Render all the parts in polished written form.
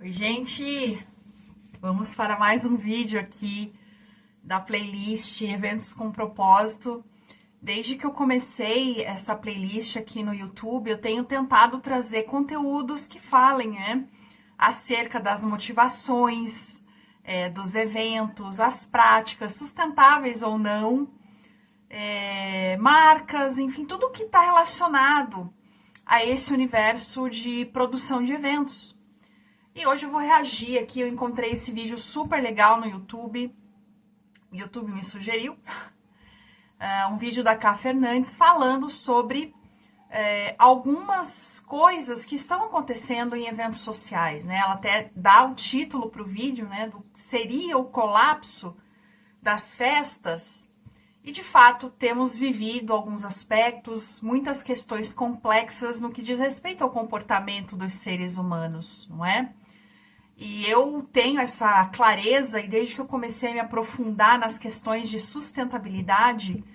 Oi, gente! Vamos para mais um vídeo aqui da playlist Eventos com Propósito. Desde que eu comecei essa playlist aqui no YouTube, eu tenho tentado trazer conteúdos que falem, acerca das motivações, dos eventos, as práticas, sustentáveis ou não, marcas, enfim, tudo que está relacionado a esse universo de produção de eventos. E hoje eu vou reagir aqui, eu encontrei esse vídeo super legal no YouTube. O YouTube me sugeriu. Um vídeo da Ká Fernandes falando sobre algumas coisas que estão acontecendo em eventos sociais, né? Ela até dá o título para o vídeo, né? Seria o colapso das festas. E, de fato, temos vivido alguns aspectos, muitas questões complexas no que diz respeito ao comportamento dos seres humanos, não é? E eu tenho essa clareza, e desde que eu comecei a me aprofundar nas questões de sustentabilidade,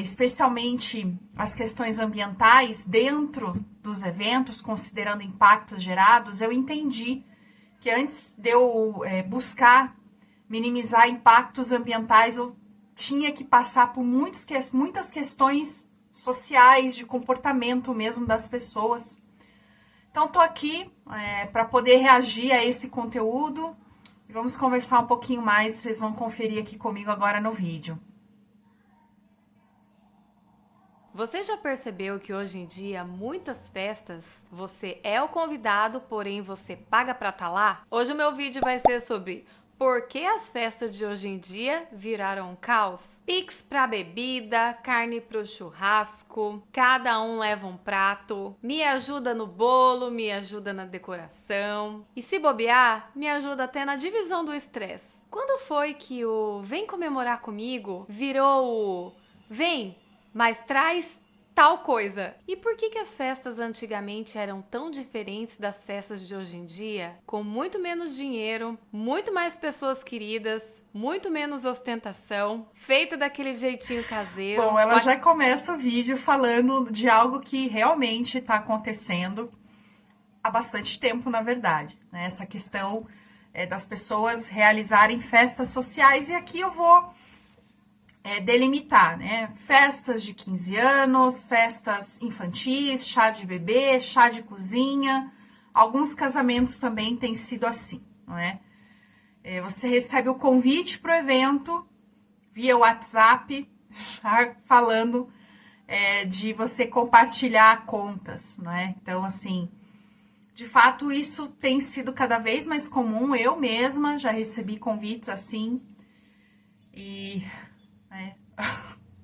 especialmente as questões ambientais dentro dos eventos, considerando impactos gerados, eu entendi que antes de eu buscar minimizar impactos ambientais, eu tinha que passar por muitas questões sociais, de comportamento mesmo das pessoas. Então, tô aqui para poder reagir a esse conteúdo e vamos conversar um pouquinho mais, vocês vão conferir aqui comigo agora no vídeo. Você já percebeu que hoje em dia, muitas festas, você é o convidado, porém você paga pra estar lá? Hoje o meu vídeo vai ser sobre por que as festas de hoje em dia viraram um caos? Pix pra bebida, carne pro churrasco, cada um leva um prato, me ajuda no bolo, me ajuda na decoração. E se bobear, me ajuda até na divisão do estresse. Quando foi que o vem comemorar comigo virou o vem, mas traz tal coisa? E por que as festas antigamente eram tão diferentes das festas de hoje em dia? Com muito menos dinheiro, muito mais pessoas queridas, muito menos ostentação, feita daquele jeitinho caseiro. Bom, ela já começa o vídeo falando de algo que realmente está acontecendo há bastante tempo, na verdade, né? Essa questão das pessoas realizarem festas sociais, e aqui eu vou delimitar, né? Festas de 15 anos, festas infantis, chá de bebê, chá de cozinha. Alguns casamentos também têm sido assim, não é? Você recebe o convite para o evento via WhatsApp, já falando de você compartilhar contas, não é? Então, assim, de fato, isso tem sido cada vez mais comum. Eu mesma já recebi convites assim e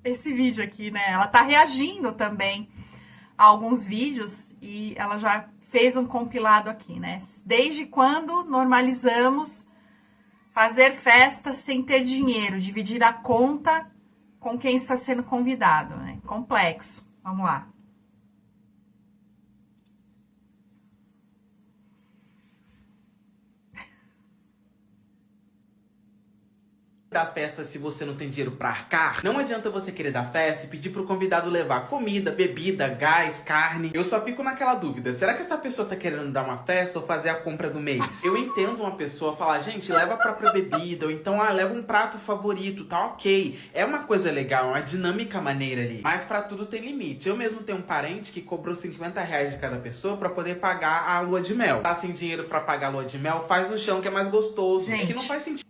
esse vídeo aqui, né? Ela tá reagindo também a alguns vídeos e ela já fez um compilado aqui, né? Desde quando normalizamos fazer festa sem ter dinheiro, dividir a conta com quem está sendo convidado, né? Complexo. Vamos lá. Da festa se você não tem dinheiro pra arcar. Não adianta você querer dar festa e pedir pro convidado levar comida, bebida, gás, carne. Eu só fico naquela dúvida, será que essa pessoa tá querendo dar uma festa ou fazer a compra do mês? Eu entendo uma pessoa falar, gente, leva a própria bebida, ou então, leva um prato favorito, tá ok. É uma coisa legal, uma dinâmica maneira ali. Mas pra tudo tem limite. Eu mesmo tenho um parente que cobrou R$50 de cada pessoa pra poder pagar a lua de mel. Tá sem dinheiro pra pagar a lua de mel, faz no chão que é mais gostoso. Gente, é que não faz sentido.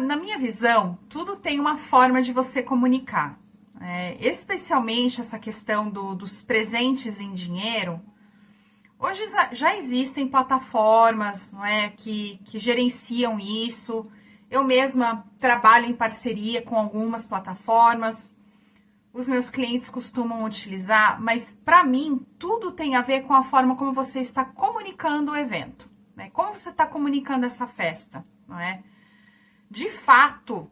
Na minha visão, tudo tem uma forma de você comunicar. Especialmente essa questão dos presentes em dinheiro. Hoje já existem plataformas, não é, que gerenciam isso. Eu mesma trabalho em parceria com algumas plataformas. Os meus clientes costumam utilizar, mas para mim tudo tem a ver com a forma como você está comunicando o evento, né? Como você está comunicando essa festa, não é? De fato,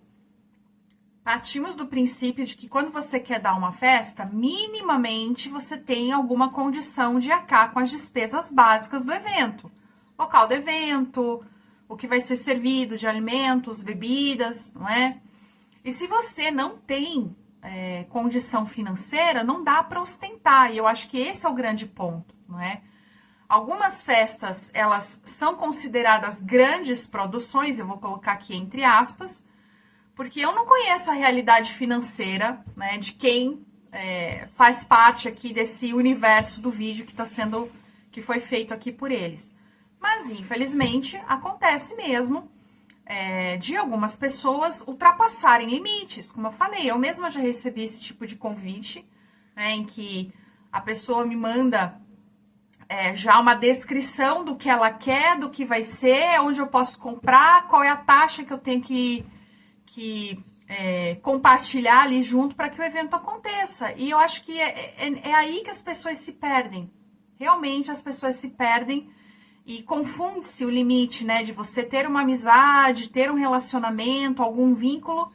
partimos do princípio de que quando você quer dar uma festa, minimamente você tem alguma condição de arcar com as despesas básicas do evento. Local do evento, o que vai ser servido de alimentos, bebidas, não é? E se você não tem condição financeira, não dá para ostentar. E eu acho que esse é o grande ponto, não é? Algumas festas, elas são consideradas grandes produções, eu vou colocar aqui entre aspas, porque eu não conheço a realidade financeira, né, de quem faz parte aqui desse universo do vídeo que foi feito aqui por eles. Mas, infelizmente, acontece mesmo de algumas pessoas ultrapassarem limites. Como eu falei, eu mesma já recebi esse tipo de convite, né, em que a pessoa me manda já uma descrição do que ela quer, do que vai ser, onde eu posso comprar, qual é a taxa que eu tenho que compartilhar ali junto para que o evento aconteça. E eu acho que é aí que as pessoas se perdem. Realmente as pessoas se perdem e confunde-se o limite, né, de você ter uma amizade, ter um relacionamento, algum vínculo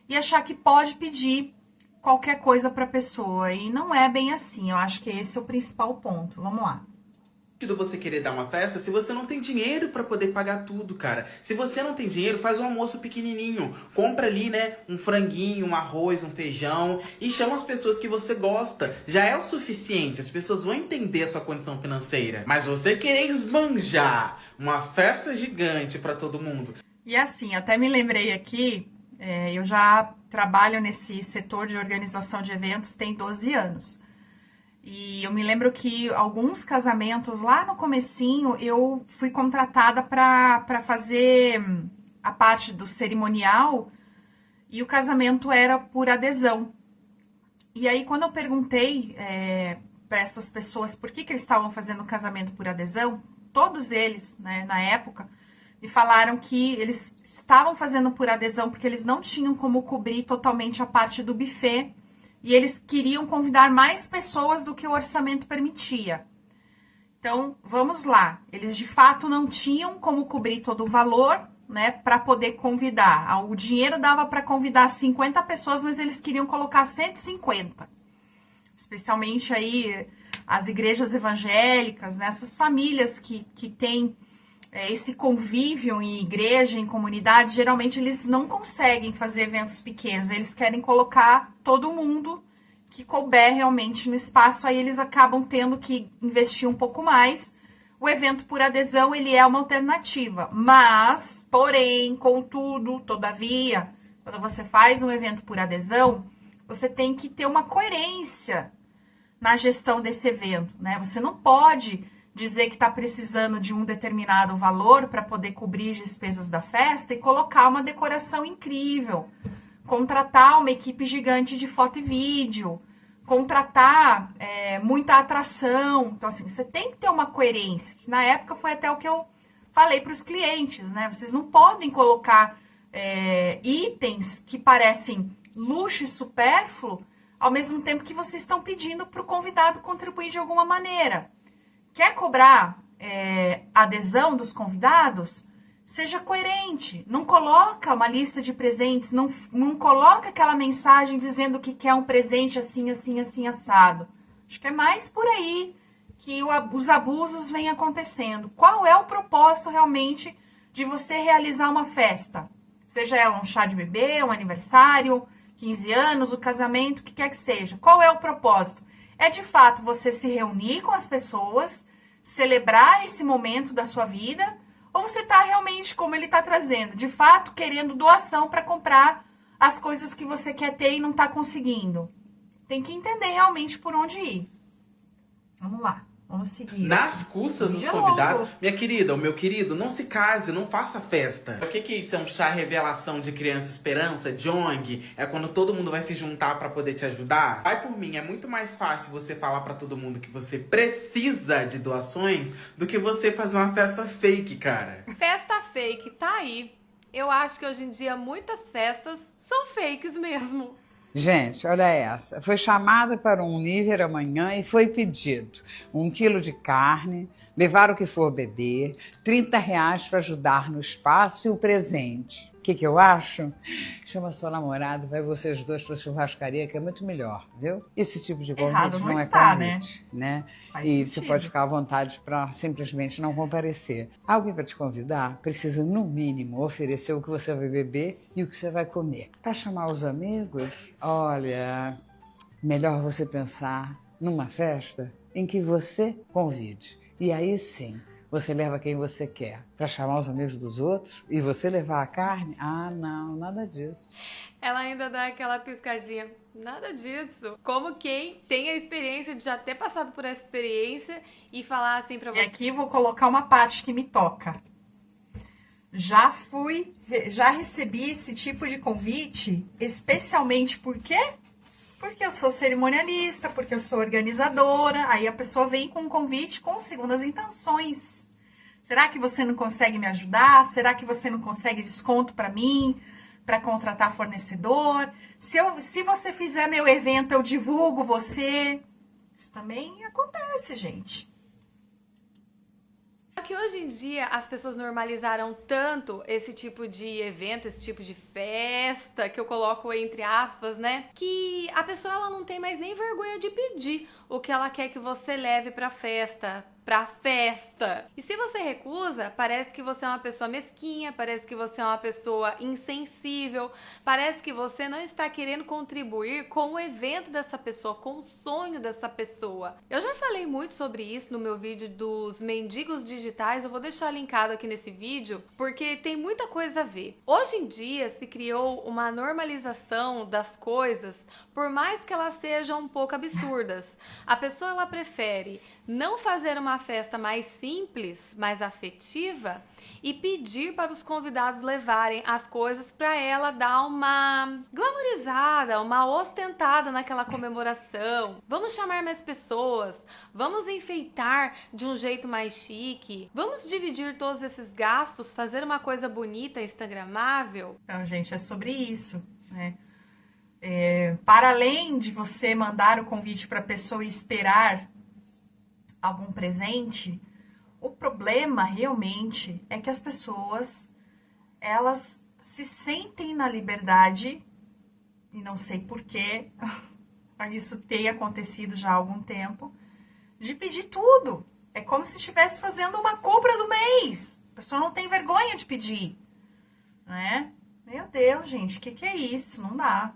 e achar que pode pedir qualquer coisa para a pessoa. E não é bem assim. Eu acho que esse é o principal ponto. Vamos lá. Você querer dar uma festa se você não tem dinheiro pra poder pagar tudo, cara. Se você não tem dinheiro, faz um almoço pequenininho. Compra ali, né, um franguinho, um arroz, um feijão e chama as pessoas que você gosta. Já é o suficiente, as pessoas vão entender a sua condição financeira. Mas você querer esbanjar uma festa gigante pra todo mundo. E assim, até me lembrei aqui, eu já trabalho nesse setor de organização de eventos tem 12 anos. E eu me lembro que alguns casamentos, lá no comecinho, eu fui contratada para fazer a parte do cerimonial e o casamento era por adesão. E aí, quando eu perguntei para essas pessoas por que eles estavam fazendo o casamento por adesão, todos eles, né, na época, me falaram que eles estavam fazendo por adesão porque eles não tinham como cobrir totalmente a parte do buffet. E eles queriam convidar mais pessoas do que o orçamento permitia. Então, vamos lá. Eles, de fato, não tinham como cobrir todo o valor, né, para poder convidar. O dinheiro dava para convidar 50 pessoas, mas eles queriam colocar 150. Especialmente aí as igrejas evangélicas, né, essas famílias que têm esse convívio em igreja, em comunidade, geralmente eles não conseguem fazer eventos pequenos, eles querem colocar todo mundo que couber realmente no espaço, aí eles acabam tendo que investir um pouco mais. O evento por adesão, ele é uma alternativa, mas, porém, contudo, todavia, quando você faz um evento por adesão, você tem que ter uma coerência na gestão desse evento, né? Você não pode dizer que está precisando de um determinado valor para poder cobrir as despesas da festa e colocar uma decoração incrível, contratar uma equipe gigante de foto e vídeo, contratar muita atração. Então, assim, você tem que ter uma coerência, que na época foi até o que eu falei para os clientes, né? Vocês não podem colocar itens que parecem luxo e supérfluo ao mesmo tempo que vocês estão pedindo para o convidado contribuir de alguma maneira. Quer cobrar adesão dos convidados? Seja coerente. Não coloca uma lista de presentes, não coloca aquela mensagem dizendo que quer um presente assim, assim, assim, assado. Acho que é mais por aí que os abusos vêm acontecendo. Qual é o propósito realmente de você realizar uma festa? Seja ela um chá de bebê, um aniversário, 15 anos, o casamento, o que quer que seja. Qual é o propósito? É de fato você se reunir com as pessoas, celebrar esse momento da sua vida, ou você está realmente, como ele está trazendo, de fato querendo doação para comprar as coisas que você quer ter e não está conseguindo? Tem que entender realmente por onde ir. Vamos lá, vamos seguir. Nas custas dos convidados, minha querida, o meu querido, não se case, não faça festa. O que é isso? É um chá revelação de criança esperança, de ONG? É quando todo mundo vai se juntar pra poder te ajudar? Vai por mim, é muito mais fácil você falar pra todo mundo que você precisa de doações do que você fazer uma festa fake, cara. Festa fake, tá aí. Eu acho que hoje em dia muitas festas são fakes mesmo. Gente, olha essa. Foi chamada para um nível amanhã e foi pedido 1 quilo de carne, levar o que for beber, R$30 para ajudar no espaço e o presente. que eu acho? Chama seu namorado, vai vocês dois para a churrascaria, que é muito melhor, viu? Esse tipo de convite Errado não não é está, convite, né? Faz E sentido. você pode ficar à vontade para simplesmente não comparecer. Alguém para te convidar precisa, no mínimo, oferecer o que você vai beber e o que você vai comer. Para chamar os amigos, olha, melhor você pensar numa festa em que você convide. E aí sim, você leva quem você quer. Para chamar os amigos dos outros e você levar a carne? Ah, não, nada disso. Ela ainda dá aquela piscadinha. Nada disso. Como quem tem a experiência de já ter passado por essa experiência e falar assim pra E você. aqui vou colocar uma parte que me toca. Já recebi esse tipo de convite, especialmente por quê? Porque eu sou cerimonialista, porque eu sou organizadora. Aí a pessoa vem com um convite com segundas intenções. Será que você não consegue me ajudar? Será que você não consegue desconto para mim, para contratar fornecedor? Se você fizer meu evento, eu divulgo você. Isso também acontece, gente. Só que hoje em dia as pessoas normalizaram tanto esse tipo de evento, esse tipo de festa, que eu coloco entre aspas, né? Que a pessoa ela não tem mais nem vergonha de pedir o que ela quer que você leve pra festa. E se você recusa, parece que você é uma pessoa mesquinha, parece que você é uma pessoa insensível, parece que você não está querendo contribuir com o evento dessa pessoa, com o sonho dessa pessoa. Eu já falei muito sobre isso no meu vídeo dos mendigos digitais, eu vou deixar linkado aqui nesse vídeo, porque tem muita coisa a ver. Hoje em dia se criou uma normalização das coisas, por mais que elas sejam um pouco absurdas. A pessoa ela prefere não fazer uma festa mais simples, mais afetiva e pedir para os convidados levarem as coisas para ela dar uma glamourizada, uma ostentada naquela comemoração. Vamos chamar mais pessoas, vamos enfeitar de um jeito mais chique, vamos dividir todos esses gastos, fazer uma coisa bonita, instagramável. Então, gente, é sobre isso, né? Para além de você mandar o convite para a pessoa e esperar algum presente, o problema realmente é que as pessoas, elas se sentem na liberdade, e não sei porquê, isso tem acontecido já há algum tempo, de pedir tudo. É como se estivesse fazendo uma compra do mês. A pessoa não tem vergonha de pedir, né? Meu Deus, gente, o que é isso? Não dá.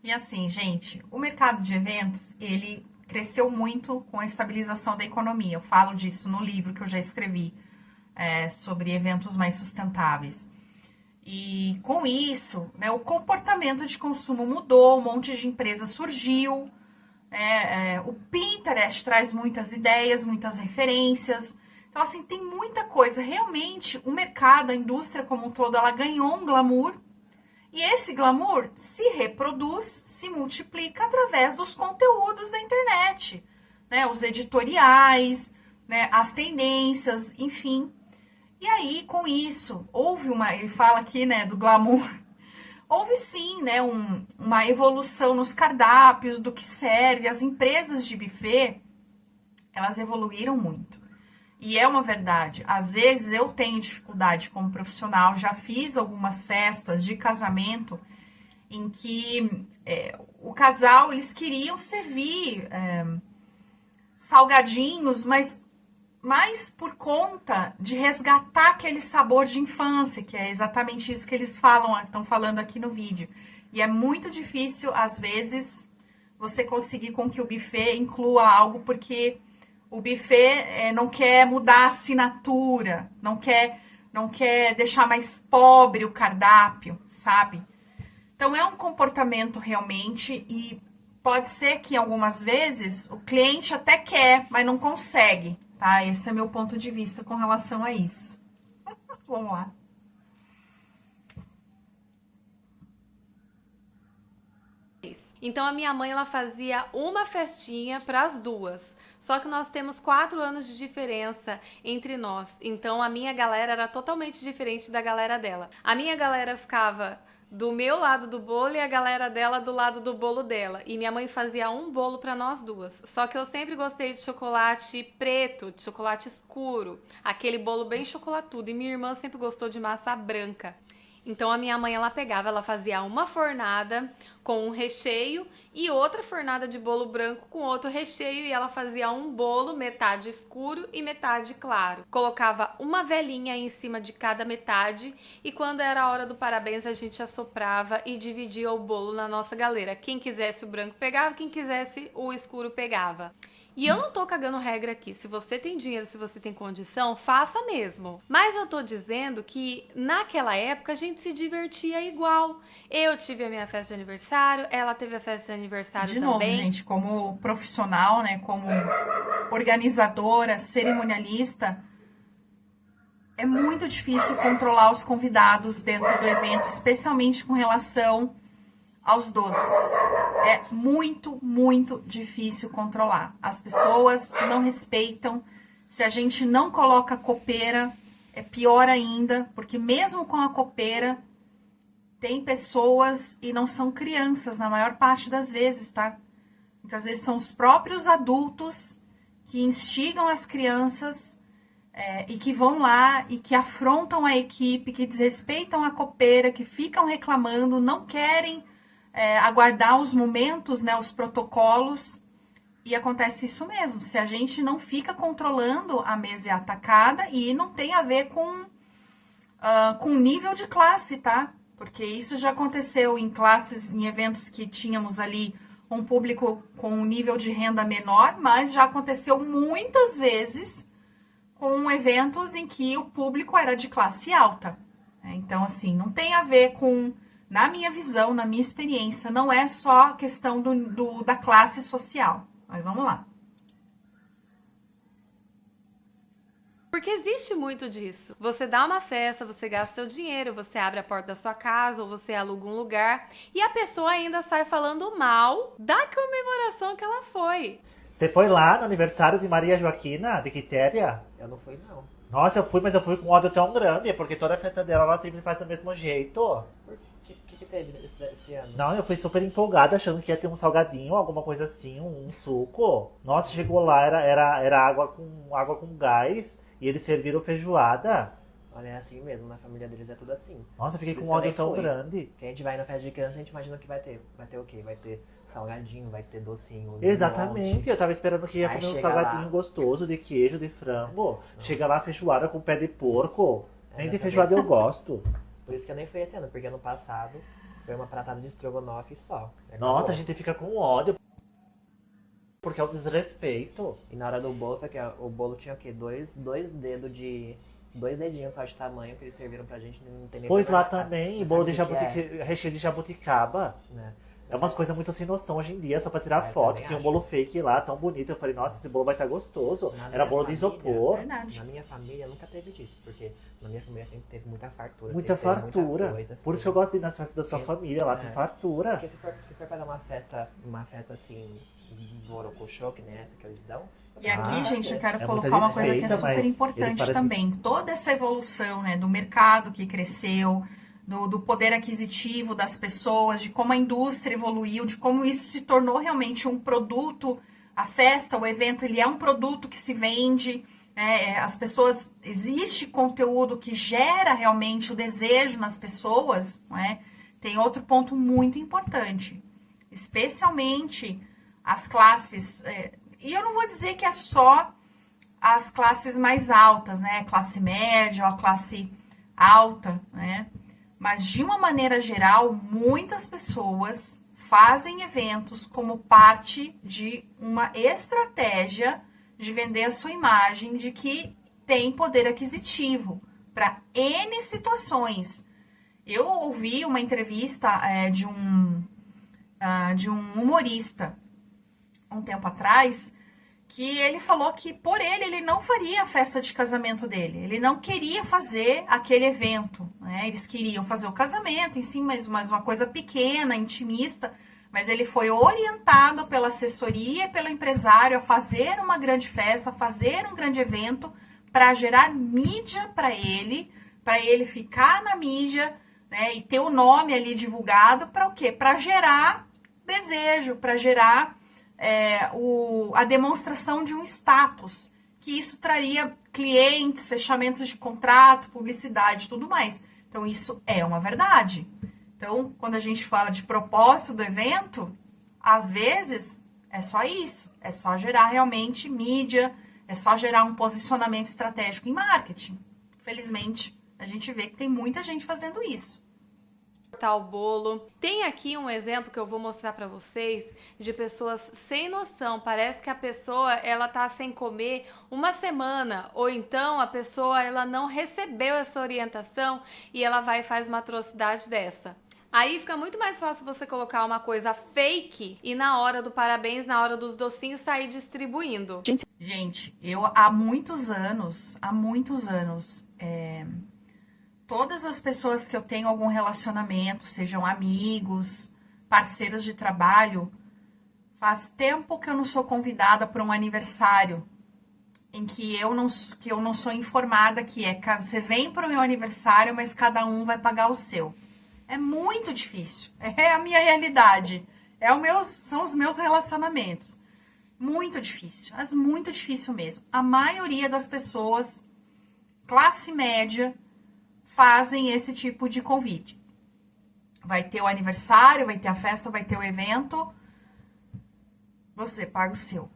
E assim, gente, o mercado de eventos, ele cresceu muito com a estabilização da economia. Eu falo disso no livro que eu já escrevi, sobre eventos mais sustentáveis. E com isso, né, o comportamento de consumo mudou, um monte de empresa surgiu, o Pinterest traz muitas ideias, muitas referências. Então, assim, tem muita coisa. Realmente, o mercado, a indústria como um todo, ela ganhou um glamour. E esse glamour se reproduz, se multiplica através dos conteúdos da internet, né? Os editoriais, né? As tendências, enfim. E aí, com isso, ele fala aqui, né, do glamour, houve sim, né, uma evolução nos cardápios, do que serve. As empresas de buffet, elas evoluíram muito. E é uma verdade, às vezes eu tenho dificuldade como profissional, já fiz algumas festas de casamento em que o casal, eles queriam servir salgadinhos, mas mais por conta de resgatar aquele sabor de infância, que é exatamente isso que eles estão falando aqui no vídeo. E é muito difícil, às vezes, você conseguir com que o buffet inclua algo, porque o buffet não quer mudar a assinatura, não quer deixar mais pobre o cardápio, sabe? Então, é um comportamento realmente, e pode ser que algumas vezes o cliente até quer, mas não consegue, tá? Esse é meu ponto de vista com relação a isso. Vamos lá. Então a minha mãe ela fazia uma festinha para as duas. Só que nós temos 4 anos de diferença entre nós. Então a minha galera era totalmente diferente da galera dela. A minha galera ficava do meu lado do bolo e a galera dela do lado do bolo dela. E minha mãe fazia um bolo pra nós duas. Só que eu sempre gostei de chocolate preto, de chocolate escuro, aquele bolo bem chocolatudo. E minha irmã sempre gostou de massa branca. Então a minha mãe, ela pegava, ela fazia uma fornada com um recheio e outra fornada de bolo branco com outro recheio, e ela fazia um bolo metade escuro e metade claro. Colocava uma velinha em cima de cada metade, e quando era a hora do parabéns a gente assoprava e dividia o bolo na nossa galera. Quem quisesse o branco pegava, quem quisesse o escuro pegava. E eu não tô cagando regra aqui. Se você tem dinheiro, se você tem condição, faça mesmo. Mas eu tô dizendo que naquela época a gente se divertia igual. Eu tive a minha festa de aniversário, ela teve a festa de aniversário De também. novo, gente, como profissional, né, como organizadora, cerimonialista, é muito difícil controlar os convidados dentro do evento, especialmente com relação aos doces. É muito, muito difícil controlar. As pessoas não respeitam. Se a gente não coloca copeira, é pior ainda, porque mesmo com a copeira, tem pessoas, e não são crianças na maior parte das vezes, tá? Muitas vezes são os próprios adultos que instigam as crianças e que vão lá e que afrontam a equipe, que desrespeitam a copeira, que ficam reclamando, não querem aguardar os momentos, né, os protocolos, e acontece isso mesmo. Se a gente não fica controlando a mesa atacada, e não tem a ver com nível de classe, tá? Porque isso já aconteceu em classes, em eventos que tínhamos ali um público com um nível de renda menor, mas já aconteceu muitas vezes com eventos em que o público era de classe alta. Então, assim, não tem a ver com, na minha visão, na minha experiência, não é só questão da classe social. Mas vamos lá. Porque existe muito disso. Você dá uma festa, você gasta seu dinheiro, você abre a porta da sua casa ou você aluga um lugar e a pessoa ainda sai falando mal da comemoração que ela foi. Você foi lá no aniversário de Maria Joaquina, de Quitéria? Eu não fui, não. Nossa, eu fui, mas eu fui com ódio tão grande, porque toda a festa dela ela sempre faz do mesmo jeito. Por que teve esse ano? Não, eu fui super empolgada, achando que ia ter um salgadinho, alguma coisa assim, um suco. Nossa, chegou lá, era água com gás, e eles serviram feijoada. Olha, é assim mesmo, na família deles é tudo assim. Nossa, eu fiquei Por com isso que eu ódio nem tão fui. grande. Que a gente vai na festa de criança, a gente imagina que vai ter. Vai ter o quê? Vai ter salgadinho, vai ter docinho. Exatamente, eu tava esperando que ia Aí comer um chega salgadinho lá. gostoso de queijo, de frango. Chega lá feijoada com pé de porco. Nem de Exatamente. feijoada eu gosto. Por isso que eu nem fui esse ano, porque ano passado foi uma pratada de estrogonofe só. Nossa, Acabou. a gente fica com ódio. Porque é o desrespeito. E na hora do bolo, foi que o bolo tinha o quê? Dois dedinhos só de tamanho que eles serviram pra gente, não tem nem Pois pra lá marcar. também, Mas bolo de sabe o que que jabuticaba, recheio de jabuticaba. né? É umas coisas muito sem noção hoje em dia, só pra tirar Eu foto. também Tinha um acho. bolo fake lá, tão bonito. Eu falei, nossa, esse bolo vai estar gostoso. Na Era minha bolo de família, isopor. Verdade. Na minha família nunca teve disso, porque na minha família sempre teve muita fartura. Muita sempre teve fartura. muita coisa, Por assim. isso que eu gosto de ir nas festas da sua Sim. família, lá tem É. fartura. Porque se for pra dar uma festa assim, do Orocochô, que nem essa que eles dão. E aqui, gente, eu quero é colocar muita uma coisa que é receita, super mas eles importante parecem- também. Toda essa evolução, né, do mercado que cresceu, do poder aquisitivo das pessoas, de como a indústria evoluiu, de como isso se tornou realmente um produto. A festa, o evento, ele é um produto que se vende. As pessoas, existe conteúdo que gera realmente o desejo nas pessoas, não é? Tem outro ponto muito importante, especialmente as classes, e eu não vou dizer que é só as classes mais altas, né? Classe média ou a classe alta, né? Mas de uma maneira geral, muitas pessoas fazem eventos como parte de uma estratégia de vender a sua imagem de que tem poder aquisitivo para N situações. Eu ouvi uma entrevista de um humorista um tempo atrás, que ele falou que por ele não faria a festa de casamento dele. Ele não queria fazer aquele evento, né? Eles queriam fazer o casamento em si, mas uma coisa pequena, intimista. Mas ele foi orientado pela assessoria, pelo empresário a fazer uma grande festa, a fazer um grande evento para gerar mídia para ele ficar na mídia, né? E ter o nome ali divulgado para o quê? Para gerar desejo, para gerar a demonstração de um status, que isso traria clientes, fechamentos de contrato, publicidade e tudo mais. Então, isso é uma verdade. Então, quando a gente fala de propósito do evento, às vezes é só isso, é só gerar realmente mídia, é só gerar um posicionamento estratégico em marketing. Felizmente, a gente vê que tem muita gente fazendo isso. O bolo. Tem aqui um exemplo que eu vou mostrar pra vocês de pessoas sem noção. Parece que a pessoa ela tá sem comer uma semana, ou então a pessoa ela não recebeu essa orientação e ela vai e faz uma atrocidade dessa. Aí fica muito mais fácil você colocar uma coisa fake e na hora do parabéns, na hora dos docinhos, sair distribuindo. Gente, eu há muitos anos, todas as pessoas que eu tenho algum relacionamento, sejam amigos, parceiros de trabalho, faz tempo que eu não sou convidada para um aniversário em que eu não sou informada que você vem para o meu aniversário, mas cada um vai pagar o seu. É muito difícil. É a minha realidade. São os meus relacionamentos. Muito difícil. Mas muito difícil mesmo. A maioria das pessoas, classe média, fazem esse tipo de convite. Vai ter o aniversário, vai ter a festa, vai ter o evento. Você paga o seu.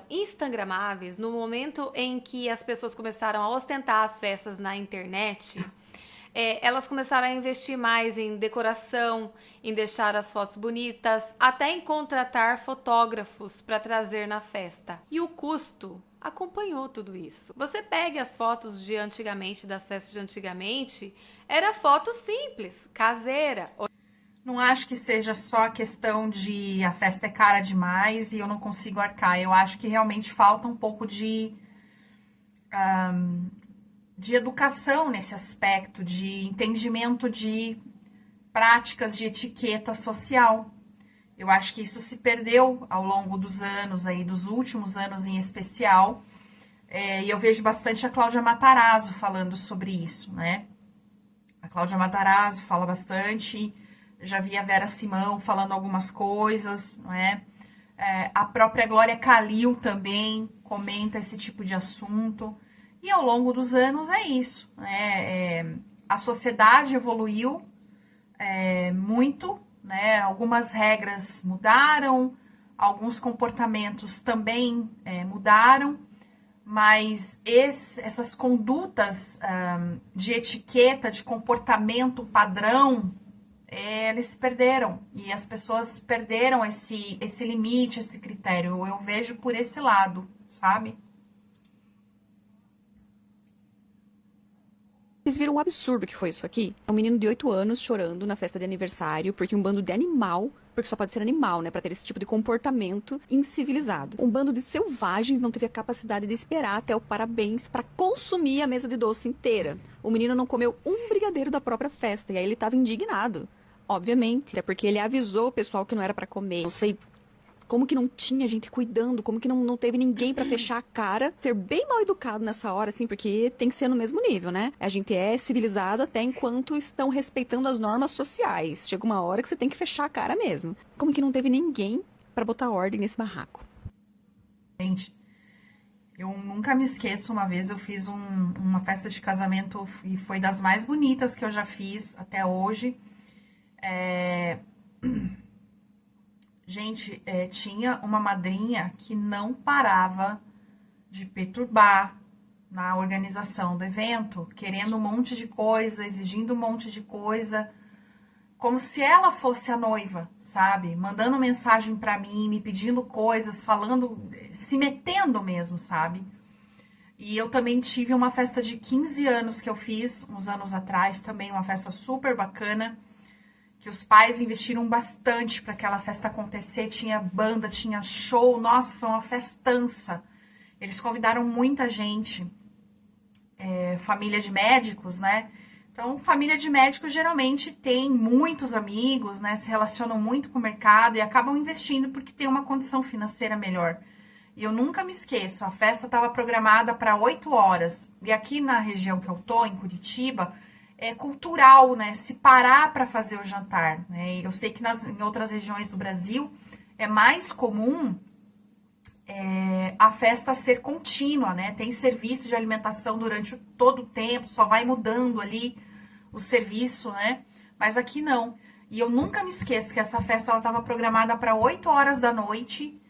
Instagramáveis no momento em que as pessoas começaram a ostentar as festas na internet. Elas começaram a investir mais em decoração, em deixar as fotos bonitas, até em contratar fotógrafos para trazer na festa. E o custo acompanhou tudo isso. Você pega as fotos de antigamente, das festas de antigamente, era foto simples, caseira. Não acho que seja só a questão de a festa é cara demais e eu não consigo arcar. Eu acho que realmente falta um pouco de educação nesse aspecto, de entendimento de práticas de etiqueta social. Eu acho que isso se perdeu ao longo dos anos, aí, dos últimos anos em especial. E eu vejo bastante a Cláudia Matarazzo falando sobre isso, né? A Cláudia Matarazzo fala bastante. Já vi a Vera Simão falando algumas coisas, não é? A própria Glória Calil também comenta esse tipo de assunto. E ao longo dos anos é isso, né? A sociedade evoluiu muito, né? Algumas regras mudaram, alguns comportamentos também mudaram, mas essas condutas de etiqueta, de comportamento padrão, eles se perderam e as pessoas perderam esse limite, esse critério. Eu vejo por esse lado, sabe? Vocês viram o absurdo que foi isso aqui? Um menino de 8 anos chorando na festa de aniversário porque um bando de animal, porque só pode ser animal, né, pra ter esse tipo de comportamento incivilizado. Um bando de selvagens não teve a capacidade de esperar até o parabéns pra consumir a mesa de doce inteira. O menino não comeu um brigadeiro da própria festa e aí ele tava indignado. Obviamente, até porque ele avisou o pessoal que não era pra comer. Não sei como que não tinha gente cuidando, como que não teve ninguém pra fechar a cara. Ser bem mal educado nessa hora, assim, porque tem que ser no mesmo nível, né? A gente é civilizado até enquanto estão respeitando as normas sociais. Chega uma hora que você tem que fechar a cara mesmo. Como que não teve ninguém pra botar ordem nesse barraco? Gente, eu nunca me esqueço, uma vez eu fiz uma festa de casamento e foi das mais bonitas que eu já fiz até hoje. Gente, tinha uma madrinha que não parava de perturbar na organização do evento, querendo um monte de coisa, exigindo um monte de coisa, como se ela fosse a noiva, sabe? Mandando mensagem pra mim, me pedindo coisas, falando, se metendo mesmo, sabe? E eu também tive uma festa de 15 anos que eu fiz, uns anos atrás, também uma festa super bacana, que os pais investiram bastante para aquela festa acontecer, tinha banda, tinha show, nossa, foi uma festança. Eles convidaram muita gente, família de médicos, né? Então, família de médicos geralmente tem muitos amigos, né? Se relacionam muito com o mercado e acabam investindo porque tem uma condição financeira melhor. E eu nunca me esqueço, a festa estava programada para 8 horas. E aqui na região que eu tô, em Curitiba, é cultural, né? Se parar para fazer o jantar, né? Eu sei que em outras regiões do Brasil é mais comum a festa ser contínua, né? Tem serviço de alimentação durante todo o tempo, só vai mudando ali o serviço, né? Mas aqui não. E eu nunca me esqueço que essa festa estava programada para 8 horas da noite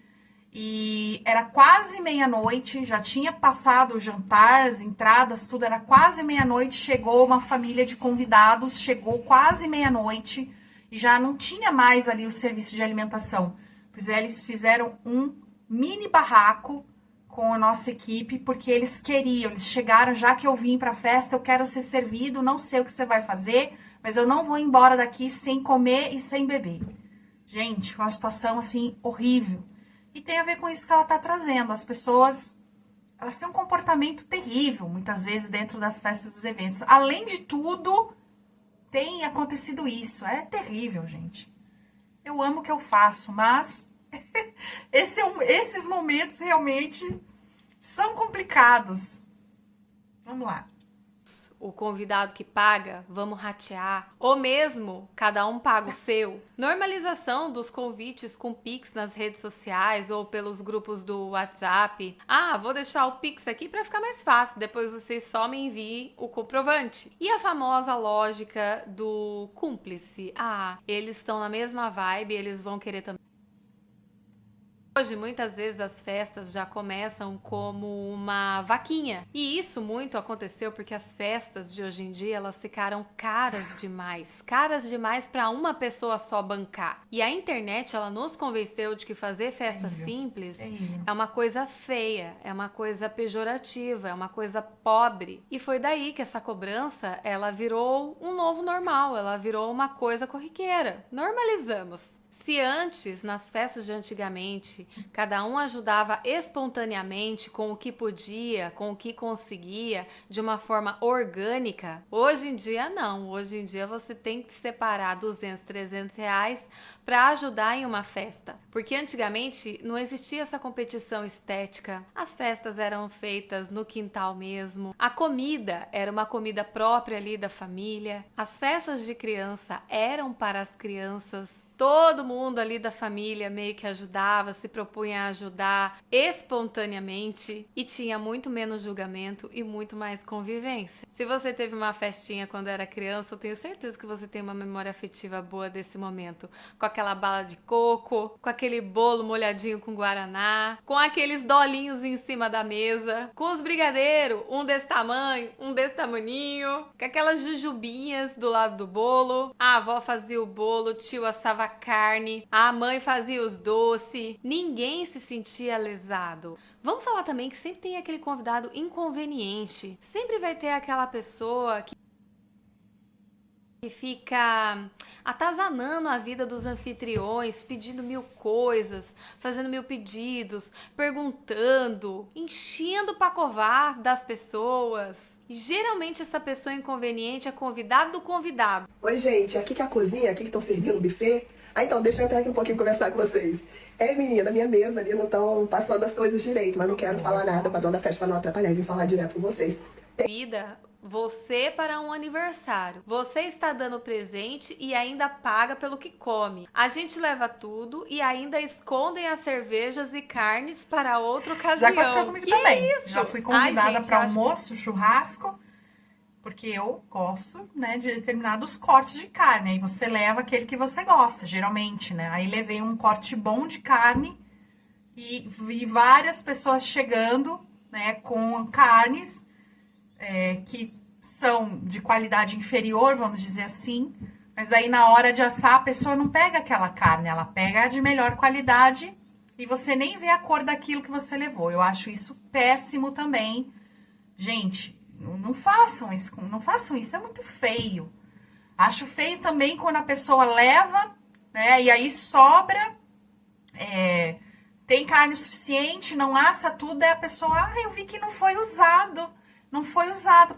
e era quase meia-noite, já tinha passado o jantar, as entradas, tudo, era quase meia-noite, chegou uma família de convidados, chegou quase meia-noite e já não tinha mais ali o serviço de alimentação. Pois é, eles fizeram um mini barraco com a nossa equipe, porque eles queriam, eles chegaram, já que eu vim para a festa, eu quero ser servido, não sei o que você vai fazer, mas eu não vou embora daqui sem comer e sem beber. Gente, uma situação assim horrível. E tem a ver com isso que ela está trazendo. As pessoas, elas têm um comportamento terrível, muitas vezes, dentro das festas dos eventos. Além de tudo, tem acontecido isso. É terrível, gente. Eu amo o que eu faço, mas esses momentos realmente são complicados. Vamos lá. O convidado que paga, vamos ratear, ou mesmo cada um paga o seu. Normalização dos convites com Pix nas redes sociais ou pelos grupos do WhatsApp. Ah, vou deixar o Pix aqui para ficar mais fácil, depois vocês só me enviem o comprovante. E a famosa lógica do cúmplice. Ah, eles estão na mesma vibe, eles vão querer também. Hoje, muitas vezes, as festas já começam como uma vaquinha. E isso muito aconteceu porque as festas de hoje em dia, elas ficaram caras demais. Caras demais para uma pessoa só bancar. E a internet, ela nos convenceu de que fazer festa simples é uma coisa feia, é uma coisa pejorativa, é uma coisa pobre. E foi daí que essa cobrança, ela virou um novo normal, ela virou uma coisa corriqueira. Normalizamos. Se antes, nas festas de antigamente, cada um ajudava espontaneamente com o que podia, com o que conseguia, de uma forma orgânica, hoje em dia não. Hoje em dia você tem que separar 200, 300 reais para ajudar em uma festa. Porque antigamente não existia essa competição estética. As festas eram feitas no quintal mesmo. A comida era uma comida própria ali da família. As festas de criança eram para as crianças. Todo mundo ali da família meio que ajudava, se propunha a ajudar espontaneamente e tinha muito menos julgamento e muito mais convivência. Se você teve uma festinha quando era criança, eu tenho certeza que você tem uma memória afetiva boa desse momento. Com aquela bala de coco, com aquele bolo molhadinho com guaraná, com aqueles dolinhos em cima da mesa, com os brigadeiros, um desse tamanho, um desse tamaninho, com aquelas jujubinhas do lado do bolo. A avó fazia o bolo, o tio assava carne, a mãe fazia os doces, ninguém se sentia lesado. Vamos falar também que sempre tem aquele convidado inconveniente, sempre vai ter aquela pessoa que fica atazanando a vida dos anfitriões, pedindo mil coisas, fazendo mil pedidos, perguntando, enchendo o pacovar das pessoas. E geralmente essa pessoa inconveniente é convidado do convidado. Oi, gente, aqui que é a cozinha, aqui que estão servindo o buffet. Ah, então, deixa eu entrar aqui um pouquinho e conversar com vocês. Menina, minha mesa ali não estão passando as coisas direito, mas não quero falar nada pra dona da festa pra não atrapalhar e vir falar direto com vocês. Vida, você para um aniversário. Você está dando presente e ainda paga pelo que come. A gente leva tudo e ainda escondem as cervejas e carnes para outra ocasião. Já aconteceu comigo também. Isso? Já fui convidada para acho almoço, churrasco, porque eu gosto, né, de determinados cortes de carne. Aí você leva aquele que você gosta, geralmente, né? Aí levei um corte bom de carne e vi várias pessoas chegando, né, com carnes que são de qualidade inferior, vamos dizer assim. Mas daí na hora de assar, a pessoa não pega aquela carne, ela pega a de melhor qualidade e você nem vê a cor daquilo que você levou. Eu acho isso péssimo também. Gente, não façam isso, é muito feio. Acho feio também quando a pessoa leva, né, e aí sobra, tem carne o suficiente, não assa tudo, aí a pessoa, eu vi que não foi usado,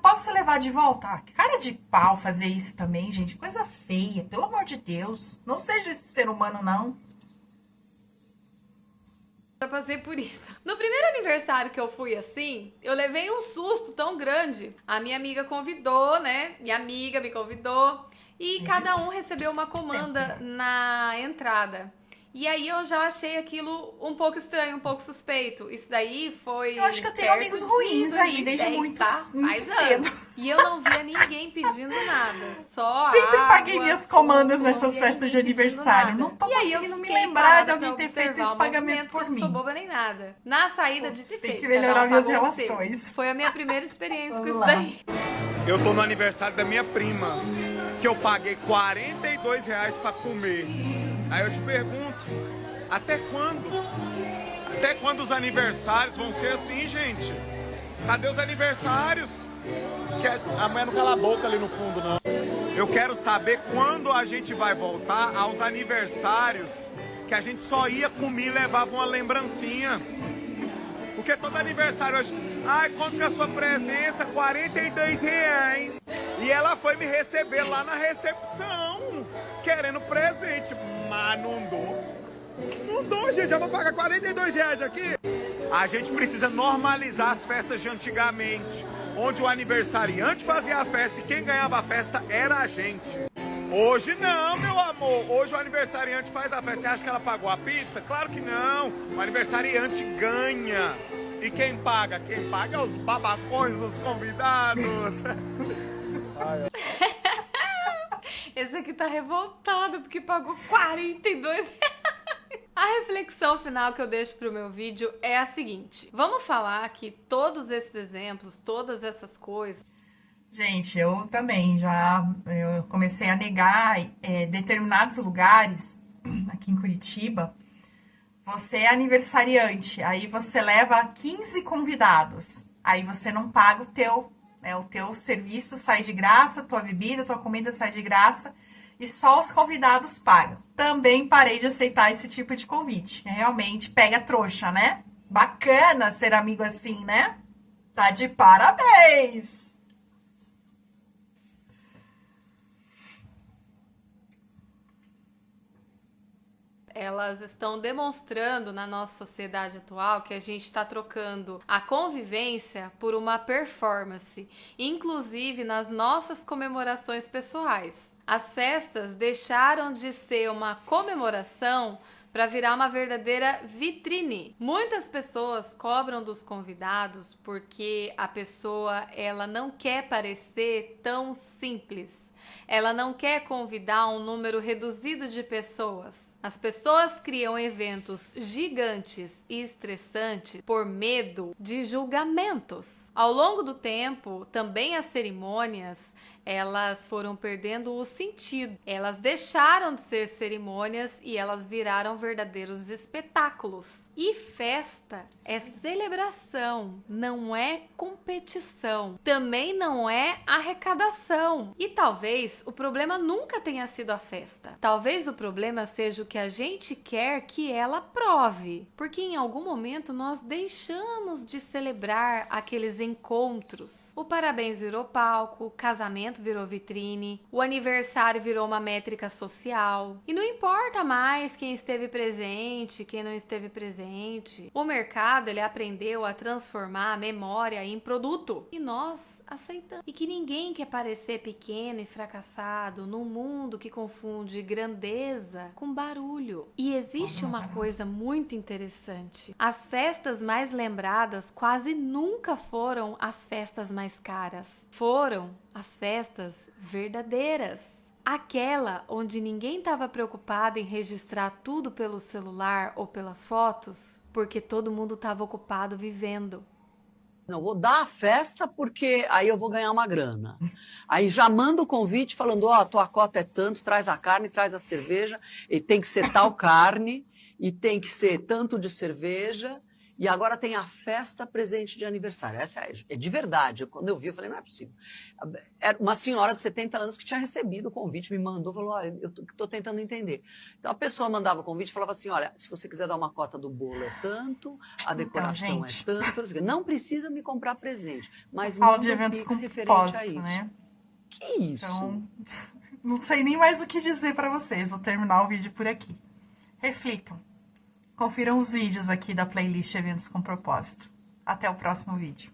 posso levar de volta? Ah, que cara de pau fazer isso também, gente, coisa feia, pelo amor de Deus, não seja esse ser humano, não. Já passei por isso. No primeiro aniversário que eu fui assim, eu levei um susto tão grande. A minha amiga convidou, né? Minha amiga me convidou. E cada um recebeu uma comanda na entrada. E aí eu já achei aquilo um pouco estranho, um pouco suspeito. Isso daí foi... Eu acho que eu tenho amigos ruins aí, desde muito cedo. E eu não via ninguém pedindo nada. Só sempre água, paguei minhas comandas suco, nessas festas de aniversário. Não tô conseguindo me lembrar de alguém ter feito esse pagamento por mim. Não sou boba nem nada. Na saída de Tem que melhorar minhas relações. Foi a minha primeira experiência com isso daí. Eu tô no aniversário da minha prima, que eu paguei R$42 pra comer. Aí eu te pergunto, até quando? Até quando os aniversários vão ser assim, gente? Cadê os aniversários? A mulher não cala a boca ali no fundo, não. Eu quero saber quando a gente vai voltar aos aniversários que a gente só ia comer e levava uma lembrancinha. Porque todo aniversário hoje... Ai, conto com a sua presença, R$42. E ela foi me receber lá na recepção, querendo presente. Mas não dou. Não dou, gente. Eu vou pagar R$42 aqui. A gente precisa normalizar as festas de antigamente, onde o aniversariante fazia a festa e quem ganhava a festa era a gente. Hoje não, meu amor. Hoje o aniversariante faz a festa. Você acha que ela pagou a pizza? Claro que não. O aniversariante ganha. E quem paga? Quem paga é os babacões, os convidados. Esse aqui tá revoltado porque pagou R$42. A reflexão final que eu deixo pro meu vídeo é a seguinte. Vamos falar que todos esses exemplos, todas essas coisas... Gente, eu também eu comecei a negar determinados lugares aqui em Curitiba. Você é aniversariante, aí você leva 15 convidados, aí você não paga o teu serviço sai de graça, tua bebida, tua comida sai de graça e só os convidados pagam. Também parei de aceitar esse tipo de convite, realmente pega trouxa, né? Bacana ser amigo assim, né? Tá de parabéns! Elas estão demonstrando na nossa sociedade atual que a gente está trocando a convivência por uma performance, inclusive nas nossas comemorações pessoais. As festas deixaram de ser uma comemoração para virar uma verdadeira vitrine. Muitas pessoas cobram dos convidados porque a pessoa ela não quer parecer tão simples. Ela não quer convidar um número reduzido de pessoas. As pessoas criam eventos gigantes e estressantes por medo de julgamentos. Ao longo do tempo, também as cerimônias elas foram perdendo o sentido. Elas deixaram de ser cerimônias e elas viraram verdadeiros espetáculos. E festa é celebração, não é competição. Também não é arrecadação. E talvez o problema nunca tenha sido a festa. Talvez o problema seja o que a gente quer que ela prove. Porque em algum momento nós deixamos de celebrar aqueles encontros. O parabéns virou palco, o casamento virou vitrine, o aniversário virou uma métrica social. E não importa mais quem esteve presente, quem não esteve presente. O mercado, ele aprendeu a transformar a memória em produto. E nós aceitamos. E que ninguém quer parecer pequeno e fracassado num mundo que confunde grandeza com barulho. E existe uma coisa muito interessante. As festas mais lembradas quase nunca foram as festas mais caras. Foram as festas verdadeiras. Aquela onde ninguém estava preocupado em registrar tudo pelo celular ou pelas fotos, porque todo mundo estava ocupado vivendo. Não, vou dar a festa porque aí eu vou ganhar uma grana. Aí já manda o convite falando, ó, tua cota é tanto, traz a carne, traz a cerveja, e tem que ser tal carne, e tem que ser tanto de cerveja, e agora tem a festa presente de aniversário. Essa é de verdade. Quando eu vi, eu falei, não é possível. Era uma senhora de 70 anos que tinha recebido o convite, me mandou, falou, olha, eu estou tentando entender. Então a pessoa mandava o convite e falava assim, olha, se você quiser dar uma cota do bolo é tanto, a decoração é tanto, não precisa me comprar presente, mas falo de eventos com propósito, né? Que isso? Então, não sei nem mais o que dizer para vocês, vou terminar o vídeo por aqui. Reflitam. Confiram os vídeos aqui da playlist Eventos com Propósito. Até o próximo vídeo.